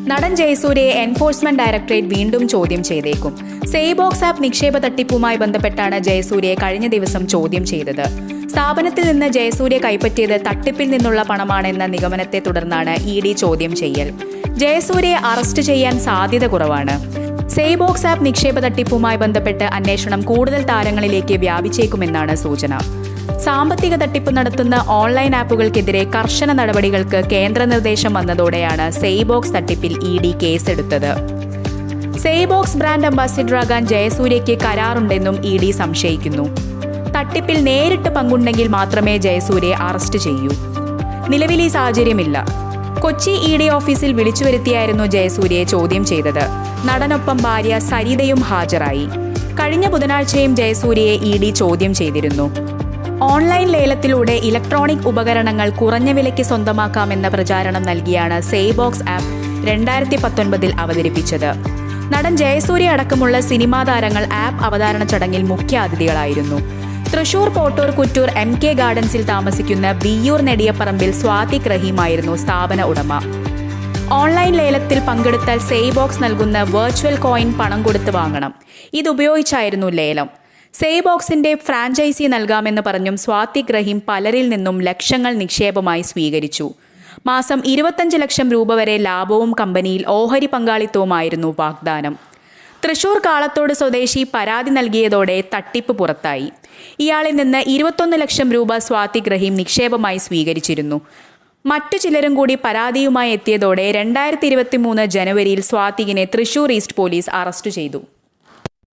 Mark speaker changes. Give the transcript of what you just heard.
Speaker 1: നടൻ ജയസൂര്യയെ enforcement directorate വീണ്ടും ചോദ്യം ചെയ്തേക്കും. സെയ്ബോക്സ് ആപ്പ് നിക്ഷേപ തട്ടിപ്പുമായി ബന്ധപ്പെട്ടാണ് ജയസൂര്യയെ കഴിഞ്ഞ ദിവസം ചോദ്യം ചെയ്തത്. സ്ഥാപനത്തിൽ നിന്ന് ജയസൂര്യ കൈപ്പറ്റിയത് തട്ടിപ്പിൽ നിന്നുള്ള പണമാണെന്ന നിഗമനത്തെ തുടർന്നാണ് ഇഡി ചോദ്യം ചെയ്യൽ. ജയസൂര്യയെ അറസ്റ്റ് ചെയ്യാൻ സാധ്യത കുറവാണ്. സെയ്ബോക്സ് ആപ്പ് നിക്ഷേപ തട്ടിപ്പുമായി ബന്ധപ്പെട്ട് അന്വേഷണം കൂടുതൽ താരങ്ങളിലേക്ക് വ്യാപിച്ചേക്കുമെന്നാണ് സൂചന. സാമ്പത്തിക തട്ടിപ്പ് നടത്തുന്ന ഓൺലൈൻ ആപ്പുകൾക്കെതിരെ കർശന നടപടികൾക്ക് കേന്ദ്ര നിർദ്ദേശം വന്നതോടെയാണ് സെയ്ബോക്സ് തട്ടിപ്പിൽ ഇഡി കേസെടുത്തത്. സെയ്ബോക്സ് ബ്രാൻഡ് അംബാസിഡറാകാൻ ജയസൂര്യയ്ക്ക് കരാറുണ്ടെന്നും ഇഡി സംശയിക്കുന്നു. തട്ടിപ്പിൽ നേരിട്ട് പങ്കുണ്ടെങ്കിൽ മാത്രമേ ജയസൂര്യയെ അറസ്റ്റ് ചെയ്യൂ. നിലവിൽ ഈ സാഹചര്യമില്ല. കൊച്ചി ഇഡി ഓഫീസിൽ വിളിച്ചു വരുത്തിയായിരുന്നു ജയസൂര്യയെ ചോദ്യം ചെയ്തത്. നടനൊപ്പം ഭാര്യ സരിതയും ഹാജരായി. കഴിഞ്ഞ ബുധനാഴ്ചയും ജയസൂര്യയെ ഇഡി ചോദ്യം ചെയ്തിരുന്നു. ഓൺലൈൻ ലേലത്തിലൂടെ ഇലക്ട്രോണിക് ഉപകരണങ്ങൾ കുറഞ്ഞ വിലയ്ക്ക് സ്വന്തമാക്കാമെന്ന പ്രചാരണം നൽകിയാണ് സെയ്ബോക്സ് ആപ്പ് 2019 അവതരിപ്പിച്ചത്. നടൻ ജയസൂര്യ അടക്കമുള്ള സിനിമാ താരങ്ങൾ ആപ്പ് അവതരണ ചടങ്ങിൽ മുഖ്യാതിഥികളായിരുന്നു. തൃശൂർ പോട്ടൂർ കുറ്റൂർ MK ഗാർഡൻസിൽ താമസിക്കുന്ന വിയ്യൂർ നെടിയപ്പറമ്പിൽ സ്വാതിക് റഹീമായിരുന്നു സ്ഥാപന ഉടമ. ഓൺലൈൻ ലേലത്തിൽ പങ്കെടുത്താൽ സെയ്ബോക്സ് നൽകുന്ന വെർച്വൽ കോയിൻ പണം കൊടുത്ത് വാങ്ങണം. ഇതുപയോഗിച്ചായിരുന്നു ലേലം. സെയ്ബോക്സിന്റെ ഫ്രാഞ്ചൈസി നൽകാമെന്ന് പറഞ്ഞും സ്വാതിക് റഹീം പലരിൽ നിന്നും ലക്ഷങ്ങൾ നിക്ഷേപമായി സ്വീകരിച്ചു. മാസം 25 ലക്ഷം രൂപ വരെ ലാഭവും കമ്പനിയിൽ ഓഹരി പങ്കാളിത്തവുമായിരുന്നു വാഗ്ദാനം. തൃശൂർ കാളത്തോട് സ്വദേശി പരാതി നൽകിയതോടെ തട്ടിപ്പ് പുറത്തായി. ഇയാളിൽ നിന്ന് 21 ലക്ഷം രൂപ സ്വാതിക് റഹീം നിക്ഷേപമായി സ്വീകരിച്ചിരുന്നു. മറ്റു ചിലരും കൂടി പരാതിയുമായി എത്തിയതോടെ 2023 ജനുവരിയിൽ സ്വാതികിനെ തൃശൂർ ഈസ്റ്റ് പോലീസ് അറസ്റ്റ് ചെയ്തു.